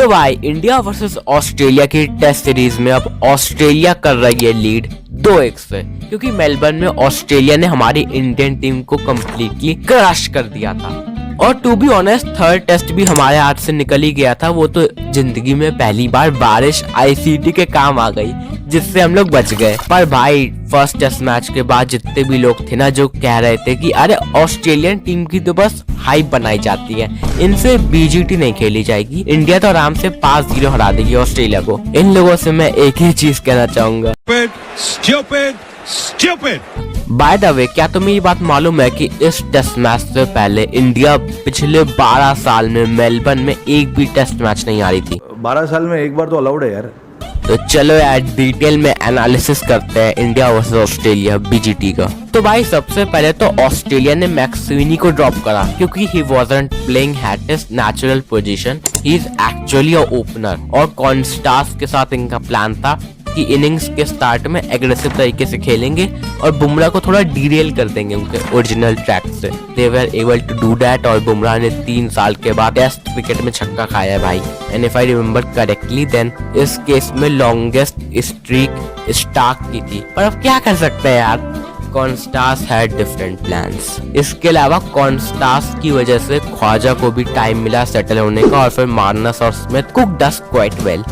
तो भाई India versus Australia की टेस्ट सीरीज में अब ऑस्ट्रेलिया कर रही है लीड 2-1 से, क्योंकि मेलबर्न में ऑस्ट्रेलिया ने हमारी इंडियन टीम को कंप्लीटली क्रश कर दिया था। और to be honest third test भी हमारे हाथ से निकल ही गया था। वो तो जिंदगी में पहली बार बारिश आईसीटी के काम आ गई, जिससे हम लोग बच गए। पर भाई फर्स्ट टेस्ट मैच के बाद जितने भी लोग थे ना जो कह रहे थे कि अरे ऑस्ट्रेलियन टीम की तो बस हाइप बनाई जाती है, इनसे बीजीटी नहीं खेली जाएगी, इंडिया तो आराम से 5-0 हरा देगी ऑस्ट्रेलिया को। इन लोगों से मैं एक ही चीज कहना चाहूंगा, बाय द वे क्या तुम्हें ये बात मालूम है कि इस टेस्ट मैच से पहले इंडिया पिछले 12 साल में मेलबर्न में एक भी टेस्ट मैच नहीं हारी थी। 12 साल में एक बार तो अलाउड है यार। तो चलो यार डिटेल में एनालिसिस करते हैं इंडिया वर्सेस ऑस्ट्रेलिया बीजीटी का। तो भाई सबसे पहले तो ऑस्ट्रेलिया ने मैक्सवेनी को ड्रॉप करा क्योंकि ही wasn't playing at his natural position, he is actually a opener. और कॉन्स्टास के साथ इनका प्लान था कि इनिंग्स के स्टार्ट में एग्रेसिव तरीके से खेलेंगे और बुमराह को थोड़ा डिरेल कर देंगे उनके ओरिजिनल ट्रैक से। They were able to do that और बुमराह ने 3 साल के बाद टेस्ट क्रिकेट में छक्का खाया है भाई। And if I remember correctly then इस केस में लॉन्गेस्ट स्ट्रीक स्टार्क की थी। पर अब क्या कर सकते हैं यार, कॉन्स्टास हैड डिफरेंट प्लान्स। इसके अलावा कॉन्स्टास की वजह से ख्वाजा को भी टाइम मिला सेटल होने का और फिर मार्नस और स्मिथ कुक डस क्वाइट वेल।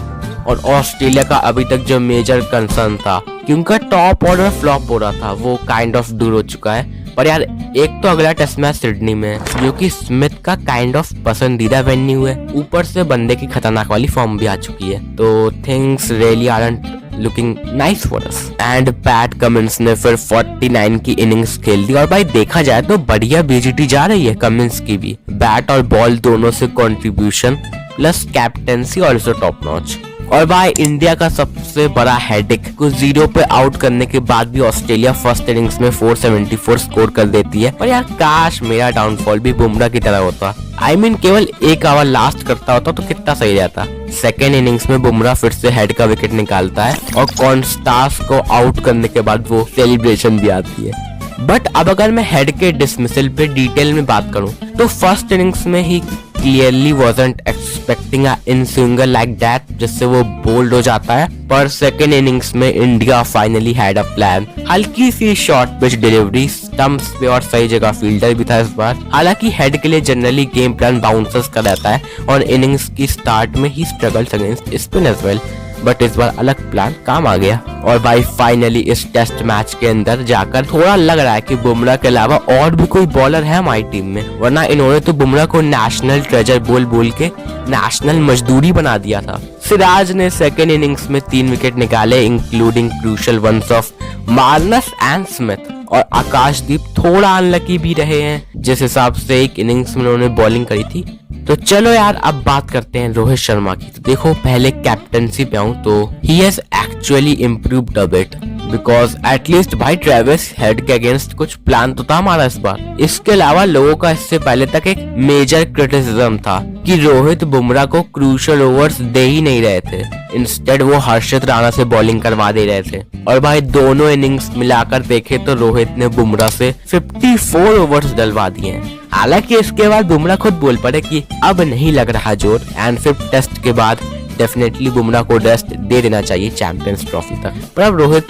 और ऑस्ट्रेलिया का अभी तक जो मेजर कंसर्न था कि उनका टॉप ऑर्डर फ्लॉप हो रहा था वो काइंड ऑफ दूर हो चुका है। पर यार एक तो अगला टेस्ट मैच सिडनी में है जो कि स्मिथ का काइंड ऑफ पसंदीदा वेन्यू है, ऊपर से बंदे की खतरनाक वाली फॉर्म भी आ चुकी है। तो things really aren't looking nice for us. And PAT Cummins ने फिर 49 की इनिंग्स खेल दी और भाई देखा जाए तो बढ़िया बीजीटी जा रही है कमिंस की भी। बैट और बॉल दोनों से कंट्रीब्यूशन प्लस कैप्टेंसी और टॉप नॉच। और भाई इंडिया का सबसे बड़ा हेडेक को 0 पे आउट करने के बाद भी ऑस्ट्रेलिया फर्स्ट इनिंग्स में 474 स्कोर कर देती है। पर यार काश मेरा डाउनफॉल भी बुमराह की तरह होता। I mean, केवल 1 ओवर लास्ट करता होता तो कितना सही रहता। सेकेंड इनिंग्स में बुमराह फिर से हेड का विकेट निकालता है और कॉन्स्टास को आउट करने के बाद वो सेलिब्रेशन भी आती है। बट अब अगर मैं हेड के डिसमिसल पे डिटेल में बात करूं तो फर्स्ट इनिंग्स में ही clearly wasn't expecting a in swinger like that जिससे वो बोल्ड हो जाता है। पर सेकेंड इनिंग्स में India finally had a plan. हल्की सी शॉर्ट पिच डिलीवरी स्टंप्स पे और सही जगह फील्डर भी था इस बार। हालांकि हेड के लिए जनरली गेम प्लान बाउंसर्स का रहता है और इनिंग्स की स्टार्ट में ही struggles against spin as well, but इस बार अलग प्लान काम आ गया। और भाई फाइनली इस टेस्ट मैच के अंदर जाकर थोड़ा लग रहा है कि बुमराह के अलावा और भी कोई बॉलर है हमारी टीम में, वरना इन्होंने तो बुमराह को नेशनल ट्रेजर बोल के नेशनल मजदूरी बना दिया था। सिराज ने सेकेंड इनिंग्स में 3 विकेट निकाले including crucial ones of Marnus and Smith. और आकाशदीप थोड़ा अनलकी भी रहे हैं जिस हिसाब से एक इनिंग्स में उन्होंने बॉलिंग करी थी। तो चलो यार अब बात करते हैं रोहित शर्मा की। तो देखो पहले कैप्टनसी पे आऊं तो he has actually improved a bit because at least भाई ट्रेविस हेड के अगेंस्ट कुछ प्लान तो था हमारा इस बार। इसके अलावा लोगों का इससे पहले तक एक मेजर क्रिटिसिज्म था कि रोहित बुमराह को क्रूशल ओवर्स दे ही नहीं रहे थे, इंस्टेड वो हर्षित राणा से बॉलिंग करवा दे रहे थे। और भाई दोनों इनिंग्स मिलाकर देखे तो रोहित ने बुमराह से 54 ओवर्स डलवा दिए हैं। हालांकि इसके बाद बुमराह खुद बोल पड़े कि अब नहीं लग रहा जोर एंड 5th टेस्ट के बाद डेफिनेटली बुमराह को रेस्ट दे देना चाहिए चैंपियंस ट्रॉफी तक। पर अब रोहित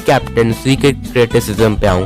कैप्टेंसी के क्रिटिसिज्म पे आऊं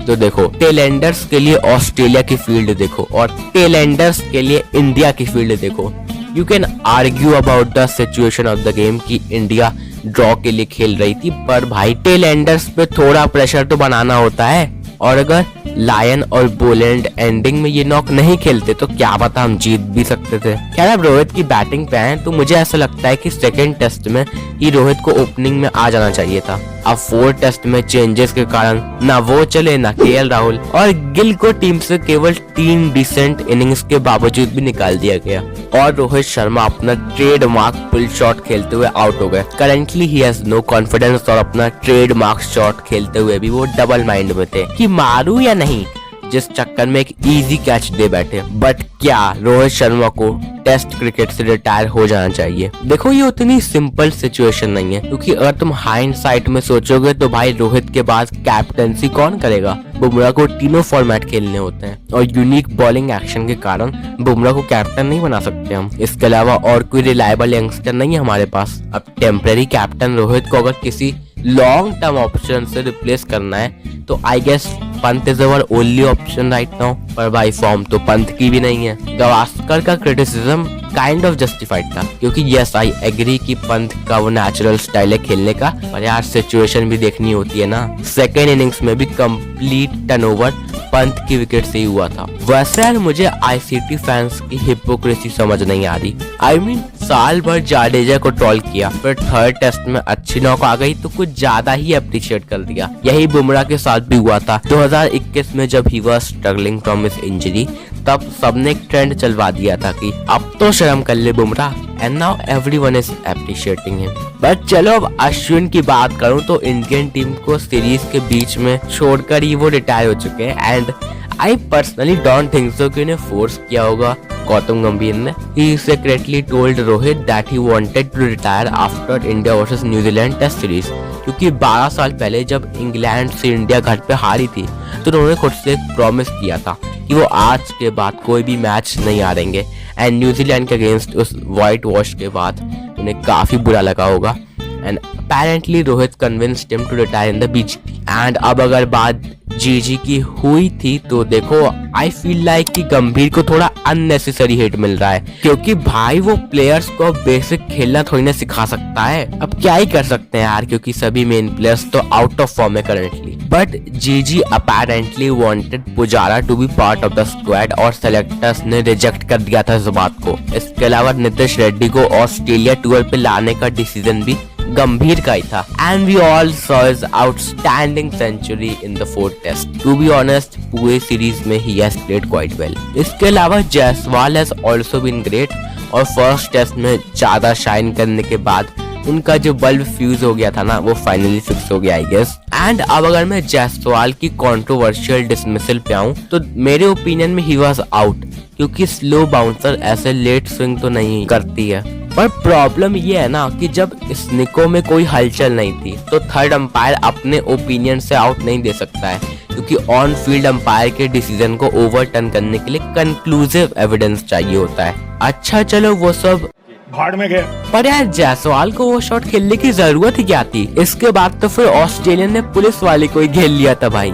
तो देखो टेलेंडर्स के लिए ऑस्ट्रेलिया की फील्ड देखो और टेलेंडर्स के लिए इंडिया की फील्ड देखो। You can argue about the situation of the game कि इंडिया ड्रॉ के लिए खेल रही थी, पर भाई टेलेंडर्स पे थोड़ा प्रेशर तो बनाना होता है। और अगर लायन और बोलैंड एंडिंग में ये नॉक नहीं खेलते तो क्या पता हम जीत भी सकते थे। खैर अब रोहित की बैटिंग पे आए तो मुझे ऐसा लगता है कि सेकेंड टेस्ट में ही रोहित को ओपनिंग में आ जाना चाहिए था। अब 4th टेस्ट में चेंजेस के कारण ना वो चले ना केएल राहुल और गिल को टीम से केवल 3 डिसेंट इनिंग्स के बावजूद भी निकाल दिया गया और रोहित शर्मा अपना ट्रेडमार्क पुल शॉट खेलते हुए आउट हो गए। करेंटली ही हैज नो कॉन्फिडेंस और अपना ट्रेडमार्क शॉट खेलते हुए भी वो डबल माइंड में थे कि मारू या नहीं। जिस चक्कर में एक इजी कैच दे बैठे। बट क्या रोहित शर्मा को टेस्ट क्रिकेट से रिटायर हो जाना चाहिए? देखो ये उतनी सिंपल सिचुएशन नहीं है, क्योंकि अगर तुम हाइंडसाइट में सोचोगे तो भाई रोहित के बाद कैप्टनसी कौन करेगा? बुमराह को तीनों फॉर्मेट खेलने होते हैं और यूनिक बॉलिंग एक्शन के कारण बुमराह को कैप्टन नहीं बना सकते हम। इसके अलावा और कोई रिलायबल यंगस्टर नहीं है हमारे पास। अब टेम्परेरी कैप्टन रोहित को अगर किसी लॉन्ग टर्म ऑप्शन से रिप्लेस करना है तो I guess Pant is our only option right now. पर भाई फॉर्म तो पंत की भी नहीं है। गावस्कर का क्रिटिसिज्म काइंड ऑफ जस्टिफाइड था, क्योंकि यस आई एग्री कि पंत का वो नेचुरल स्टाइल है खेलने का, पर यार सिचुएशन भी देखनी होती है ना। सेकेंड इनिंग्स में भी कंप्लीट टर्नओवर पंत की विकेट से ही हुआ था। वैसे यार मुझे आईसीटी फैंस की हिपोक्रेसी समझ नहीं आ रही। आई मीन साल भर जाडेजा को ट्रोल किया, फिर थर्ड टेस्ट में अच्छी नॉक आ गई तो कुछ ज्यादा ही अप्रिशिएट कर दिया। यही बुमराह के साथ भी हुआ था 2021 में जब he was struggling from his injury, तब सबने एक ट्रेंड चलवा दिया था कि अब तो शर्म कर ले Bumrah, and now everyone is appreciating him. But चलो अब अश्विन की बात करूं तो इंडियन टीम को सीरीज के बीच में छोड़कर ही वो रिटायर हो चुके हैं, and I personally don't think so कि उन्हें फोर्स किया होगा गौतम गंभीर ने। He secretly told Rohit that he wanted to retire after India versus New Zealand test series, क्योंकि 12 साल पहले जब इंग्लैंड से इंडिया घर पे हारी थी तो उन्होंने खुद से एक प्रॉमिस किया था कि वो आज के बाद कोई भी मैच नहीं हारेंगे, एंड न्यूजीलैंड के अगेंस्ट उस व्हाइट वॉश के बाद उन्हें काफी बुरा लगा होगा, and apparently Rohit convinced him to retire in the BGT. And अब अगर बात जीजी की हुई थी तो देखो आई फील लाइक कि गंभीर को थोड़ा अननेसेसरी हिट मिल रहा है, क्योंकि भाई वो प्लेयर्स को बेसिक खेलना थोड़ी ना सिखा सकता है। अब क्या ही कर सकते हैं यार, क्योंकि सभी मेन प्लेयर्स तो आउट ऑफ फॉर्म है currently. But GG apparently wanted Pujara to be part of the squad और सेलेक्टर्स ने रिजेक्ट कर दिया था इस बात को। इसके अलावा नीतीश रेड्डी को ऑस्ट्रेलिया टूर पे लाने का डिसीजन भी गंभीर का ही था, and we all saw his outstanding century in the fourth test. To be honest पूरे सीरीज में ही हैज प्लेड क्वाइट वेल। इसके अलावा Jaiswal has also been great, और फर्स्ट टेस्ट में ज्यादा शाइन करने के बाद उनका जो बल्ब फ्यूज हो गया था ना वो फाइनली फिक्स हो गया आई गेस। एंड अब अगर मैं जायसवाल की कंट्रोवर्शियल डिसमिसल पे आऊं तो मेरे ओपिनियन में ही वाज आउट, क्योंकि स्लो बाउंसर ऐसे लेट स्विंग तो नहीं करती है। पर प्रॉब्लम ये है ना कि जब स्निको में कोई हलचल नहीं थी तो थर्ड अंपायर अपने ओपिनियन से आउट नहीं दे सकता है, क्योंकि ऑन फील्ड अंपायर के डिसीजन को ओवरटर्न करने के लिए कंक्लूसिव एविडेंस चाहिए होता है। अच्छा चलो वो सब भाड़ में गए। पर यार जायसवाल को वो शॉट खेलने की जरूरत ही क्या थी? इसके बाद तो फिर ऑस्ट्रेलियन ने पुलिस वाले को ही घेर लिया था भाई।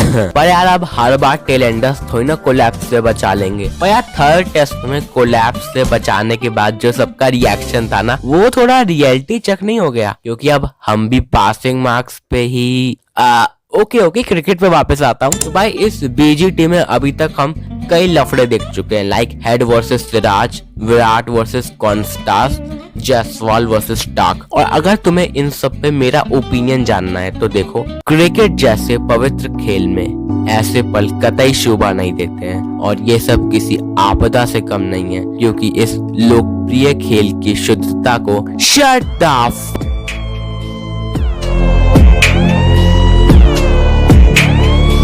पर यार अब हर बार टेलेंडर्स थोड़ी ना कोलैप्स से बचा लेंगे। पर यार थर्ड टेस्ट में कोलैप्स से बचाने के बाद जो सबका रिएक्शन था ना वो थोड़ा रियलिटी चेक नहीं हो गया, क्योंकि अब हम भी पासिंग मार्क्स पे ही ओके क्रिकेट पे वापस आता हूँ। तो भाई इस बीजीटी में अभी तक हम कई लफड़े देख चुके हैं, like Head versus Siraj, Virat versus Konstas, Jaiswal versus Starc. और अगर तुम्हें इन सब पे मेरा ओपिनियन जानना है तो देखो, क्रिकेट जैसे पवित्र खेल में ऐसे पल कतई शोभा नहीं देते हैं, और ये सब किसी आपदा से कम नहीं है, क्योंकि इस लोकप्रिय खेल की शुद्धता को शट ऑफ।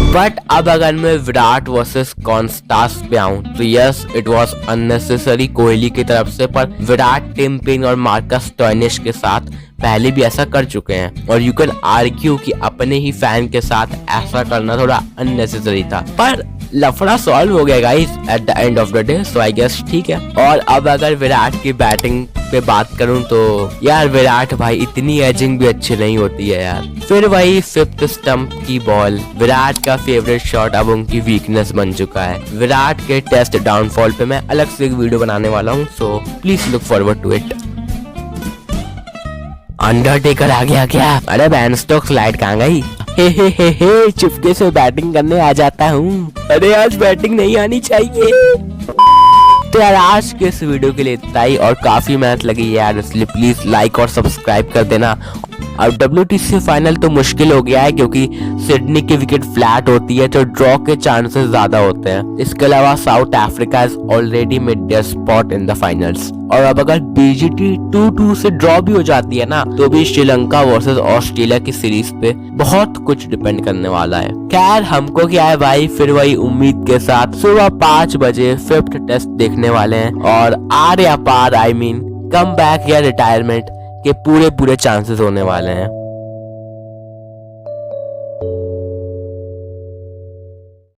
बट अब अगर मैं विराट वर्सेस कॉन्स्टास पे आऊं तो yes it was unnecessary Kohli की तरफ से, पर विराट टिम पेन और मार्कस स्टोइनिस के साथ पहले भी ऐसा कर चुके हैं, और यू कैन आर्ग्यू कि अपने ही फैन के साथ ऐसा करना थोड़ा अननेसेसरी था। पर लफड़ा सॉल्व हो गया guys at the end of the day, so I guess ठीक है। और अब अगर विराट की बैटिंग पे बात करूं तो यार विराट भाई इतनी एजिंग भी अच्छी नहीं होती है यार। फिर वही फिफ्थ स्टंप की बॉल विराट का फेवरेट शॉट अब उनकी वीकनेस बन चुका है। विराट के टेस्ट डाउनफॉल पे मैं अलग से एक वीडियो बनाने वाला हूँ, so please look forward to it. Undertaker आ गया क्या? अरे बैन स्टोक्स लाइट कहाँ गई? हे चुपके से बैटिंग करने आ जाता हूँ। अरे आज बैटिंग नहीं आनी चाहिए। तो यार आज के इस वीडियो के लिए इतना ही, और काफी मेहनत लगी यार, इसलिए प्लीज लाइक और सब्सक्राइब कर देना। अब WTC फाइनल तो मुश्किल हो गया है क्योंकि सिडनी की विकेट फ्लैट होती है तो ड्रॉ के चांसेस ज्यादा होते हैं। इसके अलावा South Africa is already made their spot in the finals. और अब अगर BGT 2-2 से ड्रॉ भी हो जाती है ना तो भी श्रीलंका वर्सेस ऑस्ट्रेलिया की सीरीज पे बहुत कुछ डिपेंड करने वाला है। खैर हमको क्या है भाई, फिर वही उम्मीद के साथ सुबह 5 बजे 5th टेस्ट देखने वाले हैं और आर या पार कम बैक या रिटायरमेंट के पूरे चांसेस होने वाले हैं।